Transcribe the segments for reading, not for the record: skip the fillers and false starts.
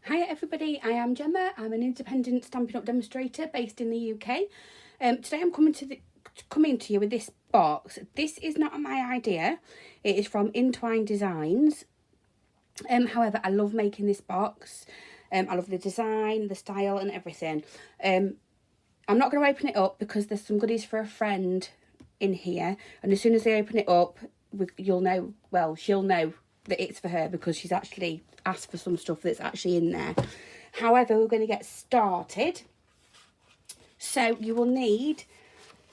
Hi everybody, I am Gemma. I'm an independent Stampin' Up demonstrator based in the UK. Today I'm coming to you with this box. This is not my idea. It is from Intatwyne Designs. However, I love making this box. I love the design, the style and everything. I'm not going to open it up because there's some goodies for a friend in here. And as soon as they open it up, you'll know, well, she'll know that it's for her because she's actually asked for some stuff that's actually in there. However, we're going to get started. So you will need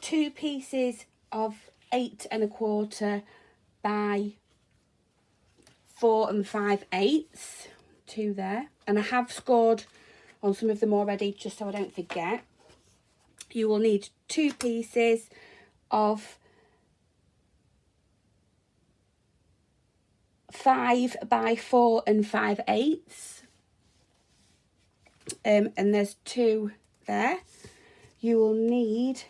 2 pieces of 8 1/4 by 4 5/8, 2 there. And I have scored on some of them already just so I don't forget. You will need 2 pieces of 5 by 4 5/8, and there's 2 there. You will need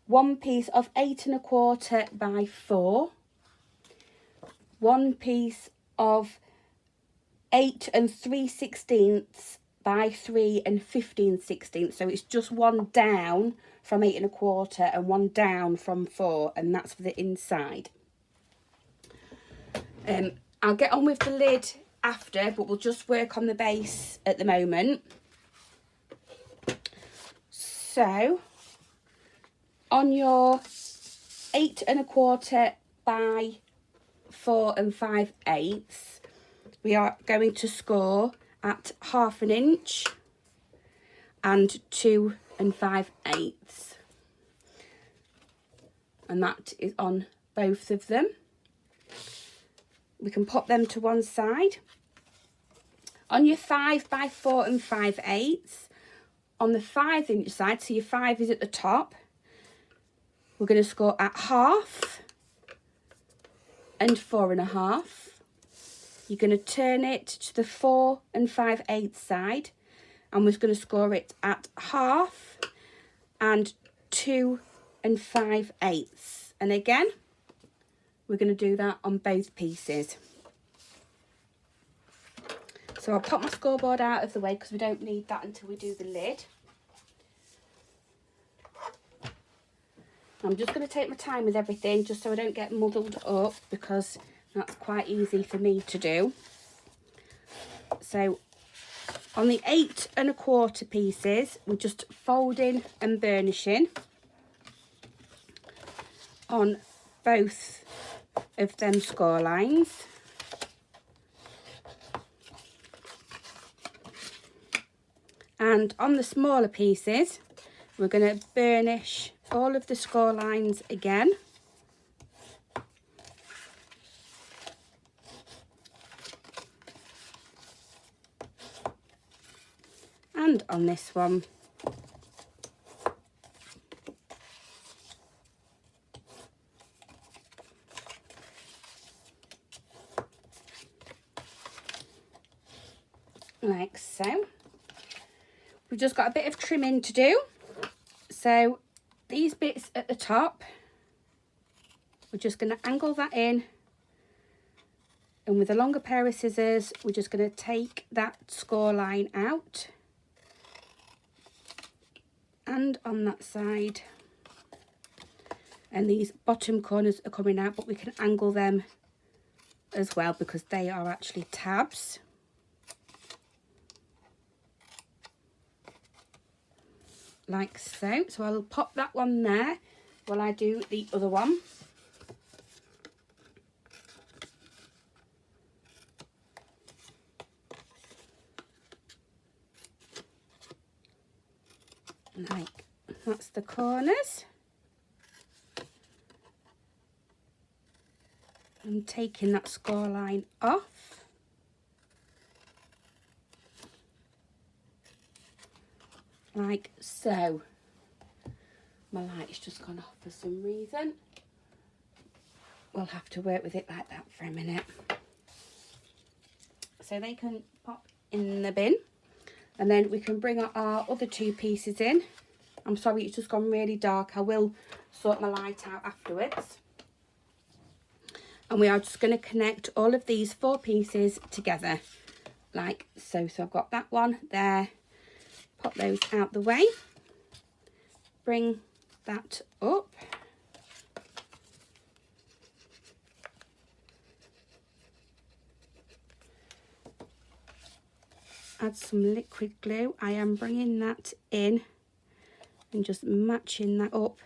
1 piece of 8 1/4 by 4, 1 piece of 8 3/16 by 3 15/16. So it's just one down from 8 1/4 and one down from 4, and that's for the inside. I'll get on with the lid after, but we'll just work on the base at the moment. So on your 8 1/4 by 4 5/8, we are going to score at 1/2 inch and 2 5/8, and that is on both of them. We can pop them to one side. On your 5 by 4 5/8, on the 5-inch side, so your 5 is at the top, we're going to score at 1/2 and 4 1/2. You're going to turn it to the 4 5/8 side, and we're going to score it at 1/2 and 2 5/8. And again, we're going to do that on both pieces. So I'll pop my scoreboard out of the way because we don't need that until we do the lid. I'm just going to take my time with everything just so I don't get muddled up, because that's quite easy for me to do. So on the 8 1/4 pieces, we're just folding and burnishing on both of them score lines. And on the smaller pieces, we're going to burnish all of the score lines again. And on this one, like so. We've just got a bit of trimming to do. So these bits at the top, we're just going to angle that in, and with a longer pair of scissors, we're just going to take that score line out. And on that side, and these bottom corners are coming out, but we can angle them as well because they are actually tabs. Like so. So I'll pop that one there while I do the other one. Like, that's the corners. I'm taking that score line off. Like so. My light's just gone off for some reason. We'll have to work with it like that for a minute. So they can pop in the bin, and then we can bring our other 2 pieces in. I'm sorry, it's just gone really dark. I will sort my light out afterwards. And we are just going to connect all of these 4 pieces together like so. So I've got that one there, pop those out the way, bring that up, add some liquid glue. I am bringing that in and just matching that up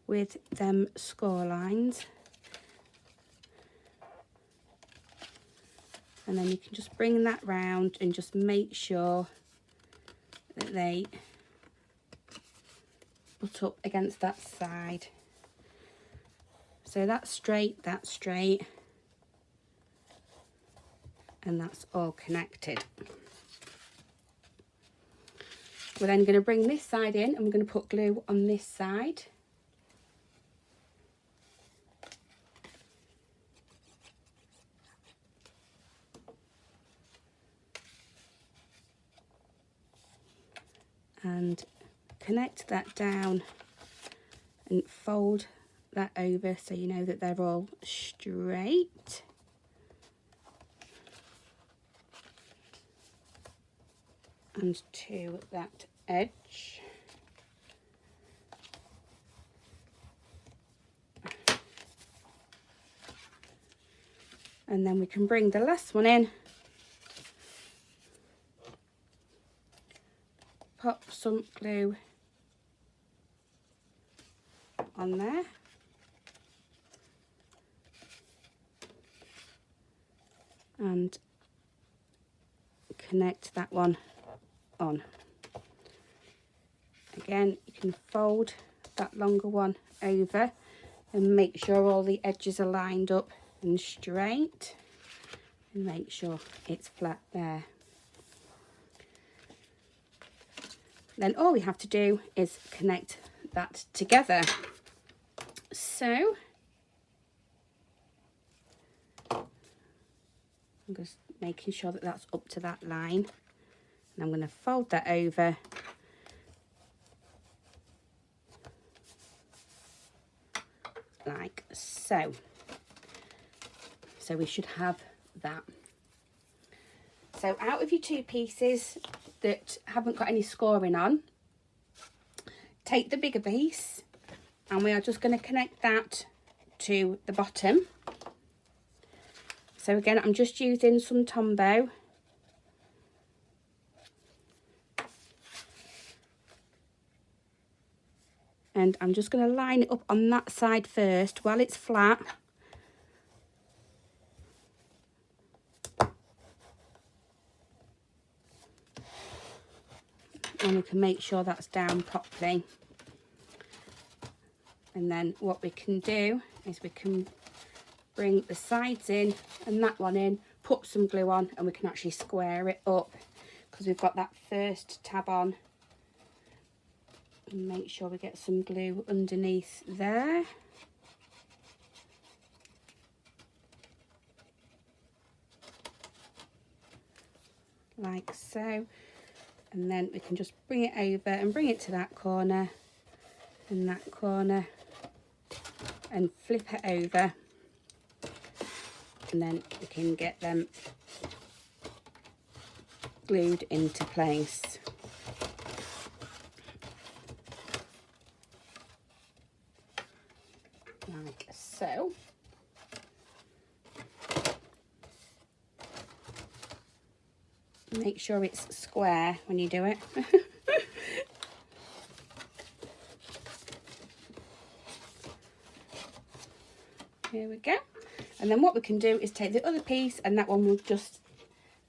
with them score lines. And then you can just bring that round and just make sure that they butt up against that side. So that's straight, and that's all connected. We're then going to bring this side in and we're going to put glue on this side. And connect that down and fold that over so you know that they're all straight. And to that edge. And then we can bring the last one in, pop some glue on there, and connect that one on. Again, you can fold that longer one over and make sure all the edges are lined up and straight, and make sure it's flat there. Then all we have to do is connect that together. So I'm just making sure that that's up to that line, and I'm going to fold that over like so. So we should have that. So out of your two pieces that haven't got any scoring on, take the bigger piece and we are just going to connect that to the bottom. So again, I'm just using some Tombow. And I'm just going to line it up on that side first while it's flat. And we can make sure that's down properly. And then what we can do is we can bring the sides in and that one in, put some glue on, and we can actually square it up because we've got that first tab on. And make sure we get some glue underneath there. Like so. And then we can just bring it over and bring it to that corner and that corner and flip it over, and then we can get them glued into place. Like so. Make sure it's square when you do it. Here we go. And then what we can do is take the other piece, and that one will just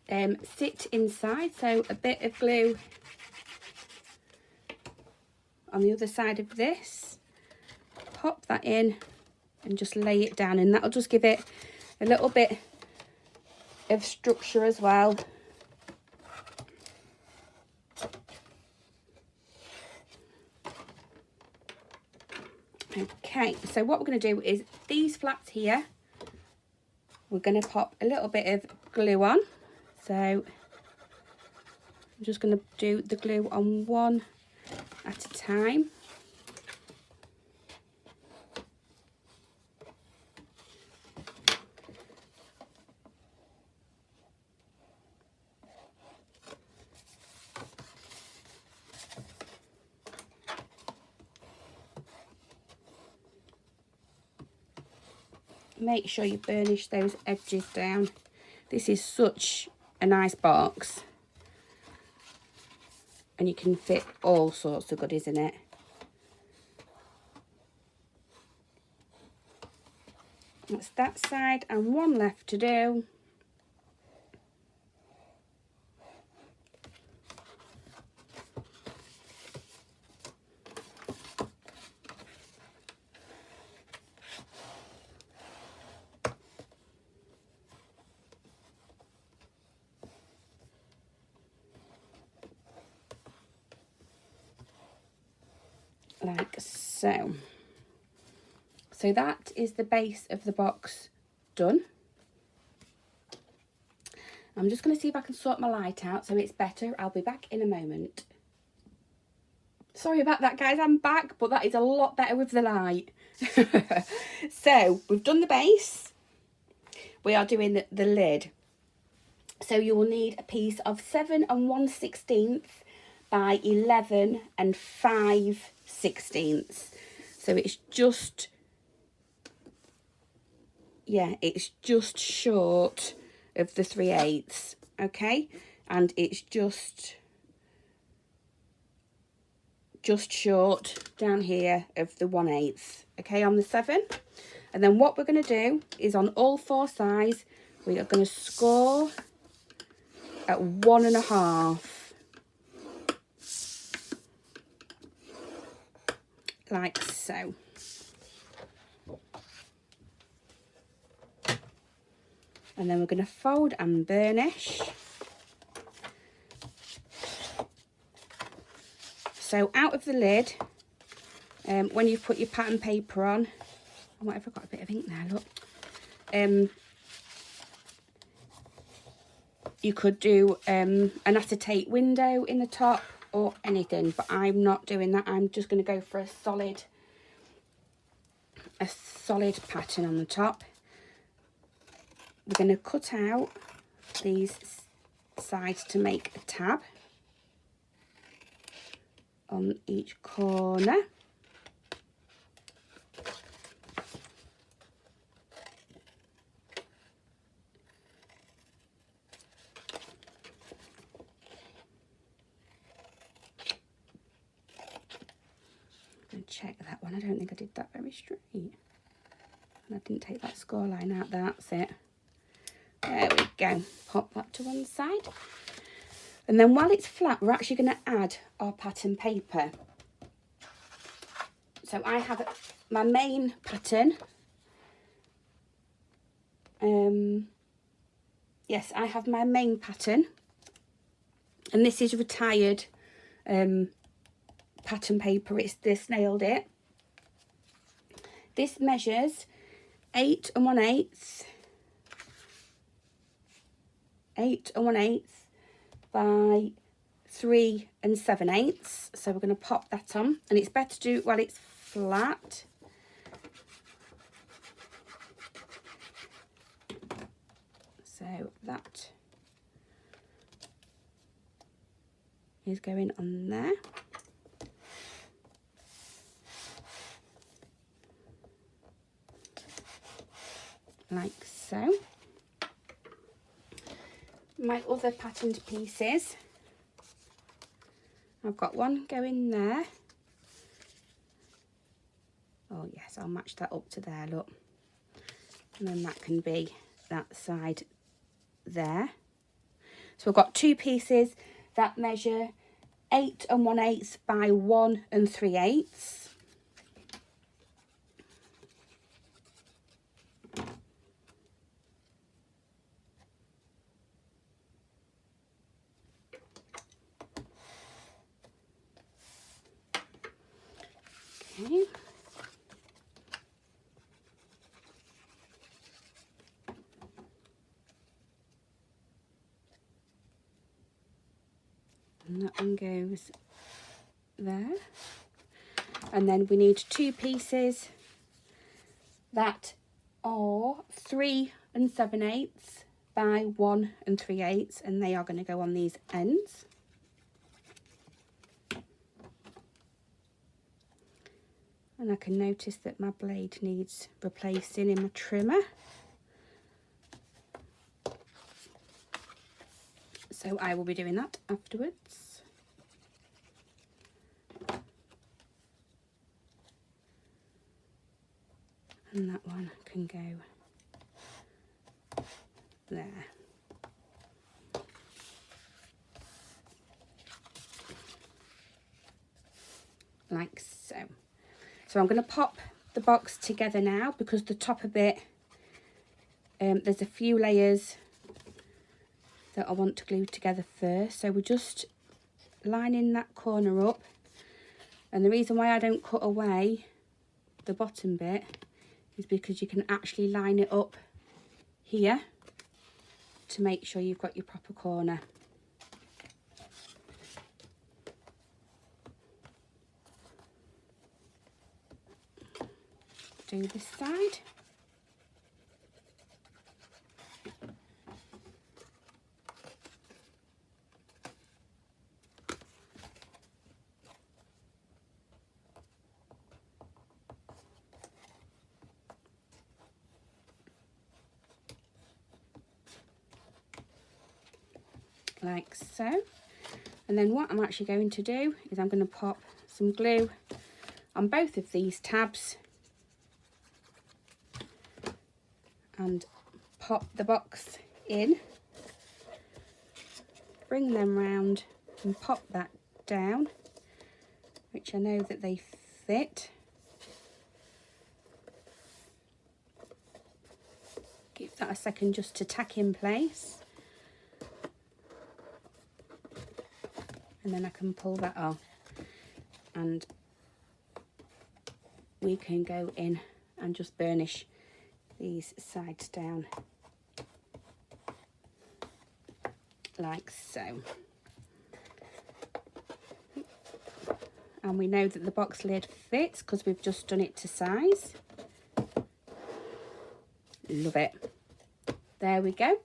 sit inside. So a bit of glue on the other side of this, pop that in and just lay it down, and that'll just give it a little bit of structure as well. Okay, so what we're going to do is these flaps here, we're going to pop a little bit of glue on. So I'm just going to do the glue on one at a time. make sure you burnish those edges down. This is such a nice box. And you can fit all sorts of goodies in it. That's that side, and one left to do. Like so. So that is the base of the box done. I'm just going to see if I can sort my light out so it's better. I'll be back in a moment. Sorry about that, guys, I'm back, but that is a lot better with the light. So we've done the base. We are doing the lid. So you will need a piece of 7 1/16 by 11 5/16. So it's just, yeah, it's just short of the 3/8, okay? And it's just short down here of the 1/8, okay, on the 7. And then what we're going to do is on all 4 sides, we are going to score at 1.5. Like so. And then we're going to fold and burnish. So out of the lid, when you put your pattern paper on, I might have got a bit of ink there, look. You could do an acetate window in the top or anything, but I'm not doing that. I'm just going to go for a solid pattern on the top. We're going to cut out these sides to make a tab on each corner. Check that one. I don't think I did that very straight. And I didn't take that score line out. That's it. There we go. Pop that to one side. And then while it's flat, we're actually going to add our pattern paper. So I have my main pattern. Yes, I have my main pattern. And this is retired pattern paper. It's the Snailed It. This measures 8 1/8 by 3 7/8. So we're going to pop that on, and it's better to do it while it's flat. So that is going on there. Like so. My other patterned pieces, I've got one going there. Oh yes, I'll match that up to there, look. And then that can be that side there. So I've got 2 pieces that measure 8 1/8 by 1 3/8. Okay. And that one goes there. And then we need 2 pieces that are 3 7/8 by 1 3/8, and they are going to go on these ends. And I can notice that my blade needs replacing in my trimmer. So I will be doing that afterwards. And that one can go there. Like so. So I'm going to pop the box together now, because the top of it, there's a few layers that I want to glue together first. So we're just lining that corner up, and the reason why I don't cut away the bottom bit is because you can actually line it up here to make sure you've got your proper corner. Do this side. Like so. And then what I'm actually going to do is I'm going to pop some glue on both of these tabs and pop the box in, bring them round and pop that down, which I know that they fit. Give that a second just to tack in place, and then I can pull that off and we can go in and just burnish these sides down like so. And we know that the box lid fits because we've just done it to size. Love it. There we go.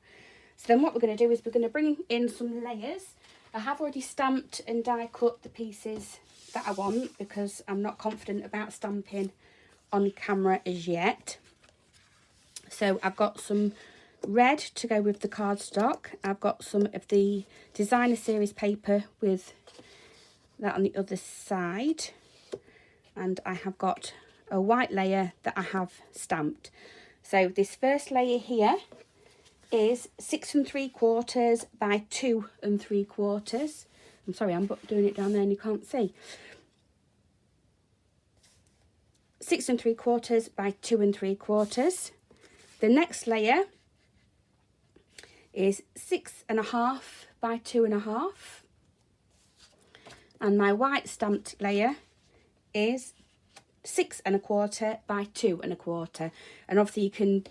So then what we're going to do is we're going to bring in some layers. I have already stamped and die cut the pieces that I want, because I'm not confident about stamping on camera as yet. So I've got some red to go with the cardstock. I've got some of the designer series paper with that on the other side. And I have got a white layer that I have stamped. So this first layer here is 6 3/4 by 2 3/4. I'm sorry, I'm doing it down there and you can't see. 6 3/4 by 2 3/4. The next layer is 6 1/2 by 2 1/2. And my white stamped layer is 6 1/4 by 2 1/4. And obviously you can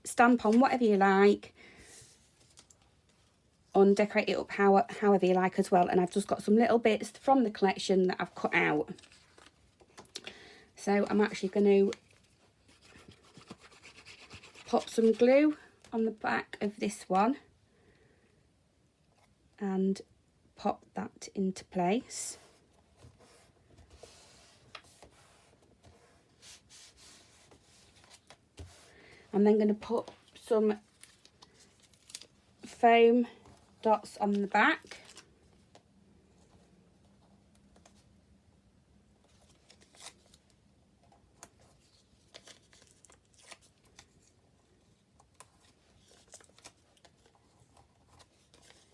stamp on whatever you like and decorate it up however you like as well. And I've just got some little bits from the collection that I've cut out. So I'm actually going to pop some glue on the back of this one and pop that into place. I'm then going to put some foam dots on the back.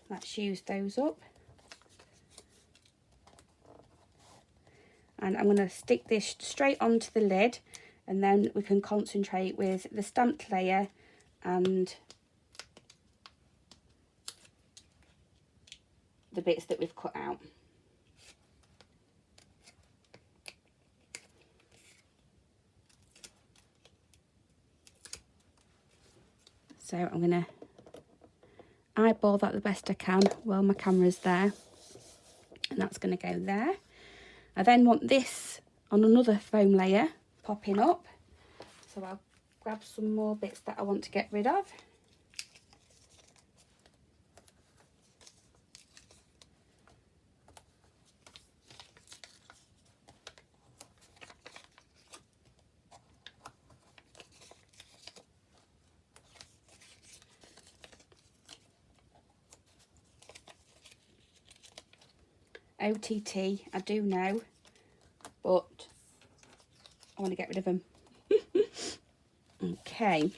Let's use those up. And I'm going to stick this straight onto the lid, and then we can concentrate with the stamped layer and the bits that we've cut out. So I'm going to eyeball that the best I can while my camera's there, and that's going to go there. I then want this on another foam layer popping up, so I'll grab some more bits that I want to get rid of. OTT, I do know, but I want to get rid of them. Okay.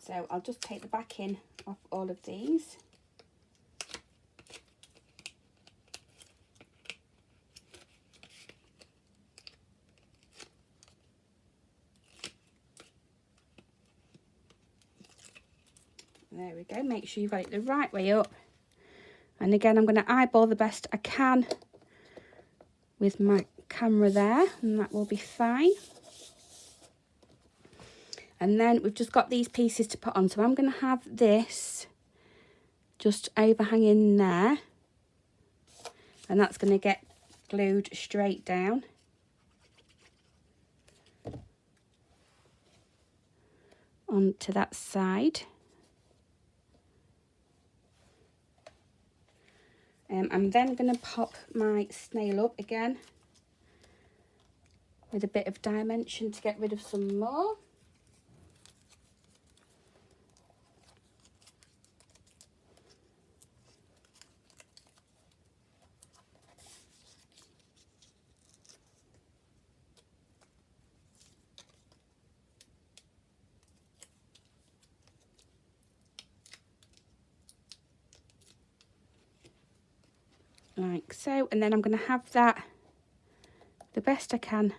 So I'll just take the backing off all of these. There we go, make sure you've got it the right way up. And again, I'm going to eyeball the best I can with my camera there, and that will be fine. And then we've just got these pieces to put on. So I'm going to have this just overhanging there. And that's going to get glued straight down. Onto that side. I'm then going to pop my snail up again with a bit of dimension to get rid of some more. Like so, and then I'm going to have that the best I can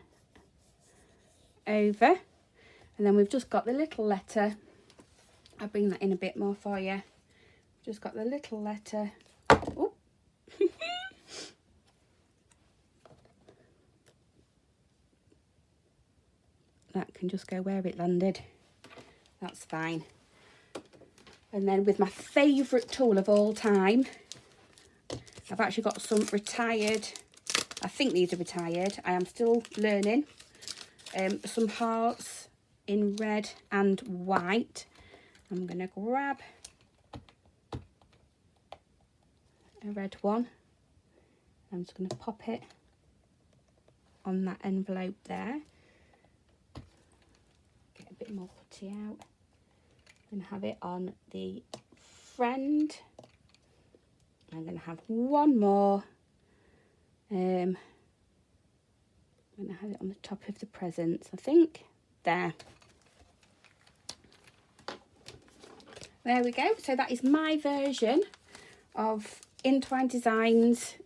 over, and then we've just got the little letter. I'll bring that in a bit more for you. Just got the little letter. Oh. That can just go where it landed. That's fine. And then with my favourite tool of all time, I've actually got some retired, I think these are retired, I am still learning, some hearts in red and white. I'm going to grab a red one. I'm just going to pop it on that envelope there. Get a bit more putty out. I'm going to have it on the friend. I'm going to have one more. I'm going to have it on the top of the presents, I think. There. There we go. So that is my version of Intatwyne Designs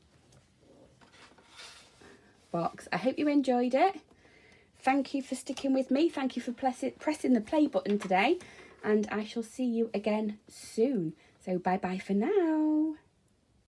box. I hope you enjoyed it. Thank you for sticking with me. Thank you for pressing the play button today. And I shall see you again soon. So bye-bye for now.